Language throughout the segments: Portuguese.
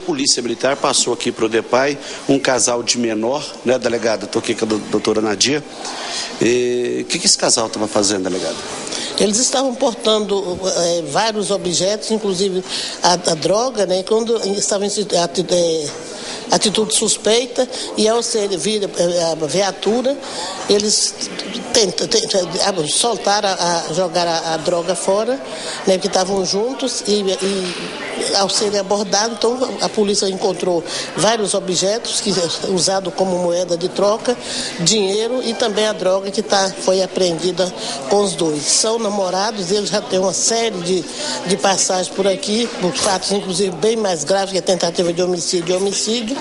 A Polícia Militar passou aqui para o DEPAI um casal de menor, né, delegado? Estou aqui com a doutora Nadia. O que esse casal estava fazendo, delegado? Eles estavam portando vários objetos, inclusive a droga, né? Quando estavam em atitude suspeita, e ao vir a viatura, eles soltaram jogar a droga fora, né? Porque estavam juntos e ao serem abordados, então a polícia encontrou vários objetos usados como moeda de troca, dinheiro e também a droga que foi apreendida com os dois. São namorados, eles já têm uma série de passagens por aqui, por fatos inclusive bem mais graves que a tentativa de homicídio,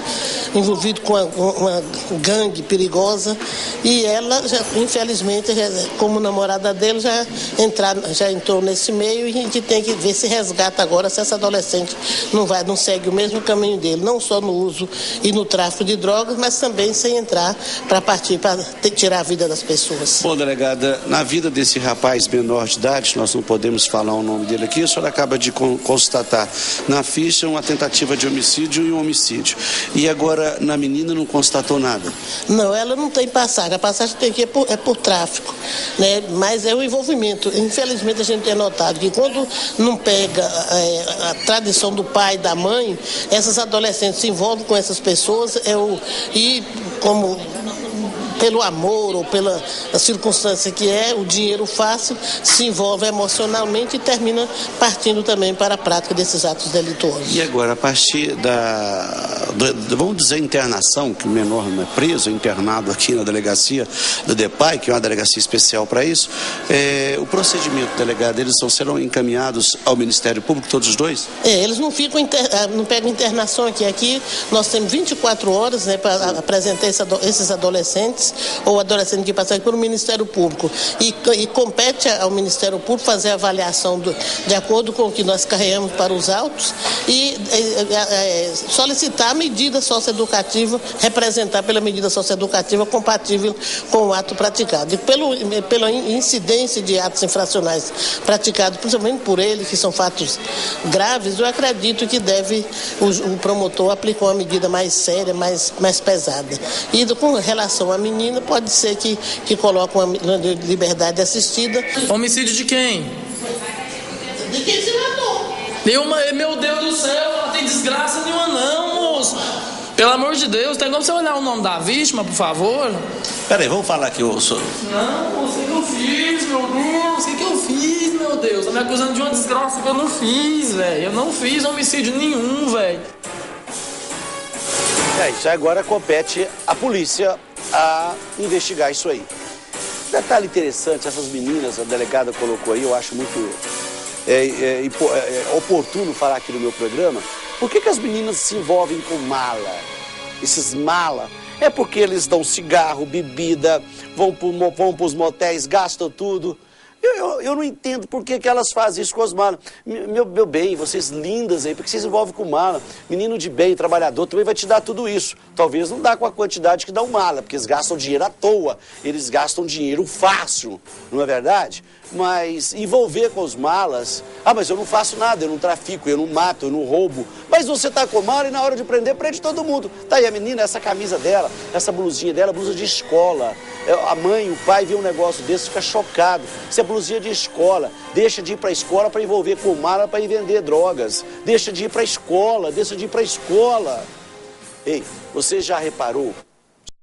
envolvido com uma gangue perigosa, e ela, infelizmente, como namorada dele, já entrou nesse meio, e a gente tem que ver se resgata agora, se essa adolescente não segue o mesmo caminho dele, não só no uso e no tráfico de drogas, mas também sem entrar para partir para tirar a vida das pessoas. Bom, delegada, na vida desse rapaz menor de idade, nós não podemos falar o nome dele aqui, a senhora acaba de constatar na ficha uma tentativa de homicídio e um homicídio. E agora na menina não constatou nada? Não, ela não tem passagem, a passagem tem que é por tráfico, né? Mas é o envolvimento. Infelizmente a gente tem notado que quando não pega a tradição do pai e da mãe, essas adolescentes se envolvem com essas pessoas e como pelo amor ou pela circunstância que é, o dinheiro fácil, se envolve emocionalmente e termina partindo também para a prática desses atos delituosos. E agora, a partir vamos dizer, internação, que o menor não é preso, é internado aqui na delegacia do DEPAI, que é uma delegacia especial para isso, o procedimento, delegado, eles serão encaminhados ao Ministério Público, todos os dois? Eles não pegam internação aqui. Aqui nós temos 24 horas, né, para apresentar esses adolescentes ou adolescentes que passam pelo Ministério Público, e compete ao Ministério Público fazer a avaliação de acordo com o que nós carregamos para os autos e solicitar a medida socioeducativa, representar pela medida socioeducativa compatível com o ato praticado. E pela incidência de atos infracionais praticados, principalmente por ele, que são fatos graves, eu acredito que o promotor aplicar uma medida mais séria, mais pesada. E com relação à menina, pode ser que coloque uma liberdade assistida. Homicídio de quem? De quem se matou? Meu Deus do céu, não tem desgraça nenhuma não, moço. Pelo amor de Deus, tem como você olhar o nome da vítima, por favor? Peraí, vamos falar aqui, Não, sei que eu fiz, meu Deus, sei que eu fiz, meu Deus. Tá me acusando de uma desgraça que eu não fiz, velho. Eu não fiz homicídio nenhum, velho. Isso agora compete à polícia a investigar isso aí. Detalhe interessante, essas meninas, a delegada colocou aí, eu acho muito oportuno falar aqui no meu programa. Por que as meninas se envolvem com mala? Esses mala é porque eles dão cigarro, bebida, vão para os motéis, gastam tudo. Eu não entendo por que elas fazem isso com as malas. Meu bem, vocês lindas aí, por que vocês se envolvem com mala? Menino de bem, trabalhador, também vai te dar tudo isso. Talvez não dá com a quantidade que dá o mala, porque eles gastam dinheiro à toa. Eles gastam dinheiro fácil, não é verdade? Mas envolver com os malas... mas eu não faço nada, eu não trafico, eu não mato, eu não roubo. Mas você tá com mala e na hora de prender, prende todo mundo. Tá aí a menina, essa camisa dela, essa blusinha dela, blusa de escola. A mãe, o pai vê um negócio desse, fica chocado. Isso é blusinha de escola. Deixa de ir pra escola para envolver com mala para ir vender drogas. Deixa de ir pra escola, deixa de ir pra escola. Ei, você já reparou